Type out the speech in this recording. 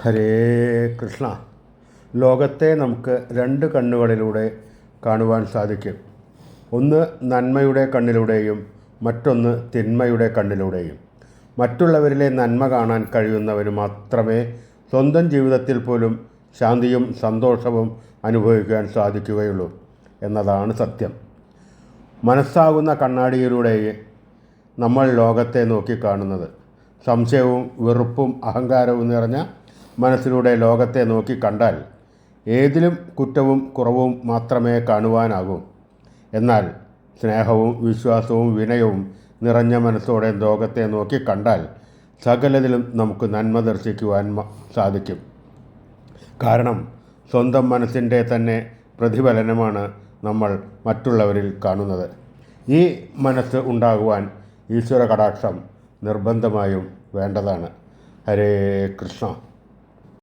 ഹരേ കൃഷ്ണ. ലോകത്തെ നമുക്ക് രണ്ട് കണ്ണുകളിലൂടെ കാണുവാൻ സാധിക്കും. ഒന്ന് നന്മയുടെ കണ്ണിലൂടെയും മറ്റൊന്ന് തിന്മയുടെ കണ്ണിലൂടെയും. മറ്റുള്ളവരിലെ നന്മ കാണാൻ കഴിയുന്നവന് മാത്രമേ സ്വന്തം ജീവിതത്തിൽ പോലും ശാന്തിയും സന്തോഷവും അനുഭവിക്കാൻ സാധിക്കുകയുള്ളൂ എന്നതാണ് സത്യം. മനസ്സാകുന്ന കണ്ണാടിയിലൂടെ നമ്മൾ ലോകത്തെ നോക്കിക്കാണുന്നത്. സംശയവും വെറുപ്പും അഹങ്കാരവും നിറഞ്ഞ മനസ്സിലൂടെ ലോകത്തെ നോക്കി കണ്ടാൽ ഏതിലും കുറ്റവും കുറവും മാത്രമേ കാണുവാനാകൂ. എന്നാൽ സ്നേഹവും വിശ്വാസവും വിനയവും നിറഞ്ഞ മനസ്സോടെ ലോകത്തെ നോക്കി കണ്ടാൽ സകലതിലും നമുക്ക് നന്മ ദർശിക്കുവാൻ സാധിക്കും. കാരണം സ്വന്തം മനസ്സിൻ്റെ തന്നെ പ്രതിഫലനമാണ് നമ്മൾ മറ്റുള്ളവരിൽ കാണുന്നത്. ഈ മനസ്സ് ഉണ്ടാകുവാൻ ഈശ്വര കടാക്ഷം നിർബന്ധമായും വേണ്ടതാണ്. ഹരേ കൃഷ്ണ.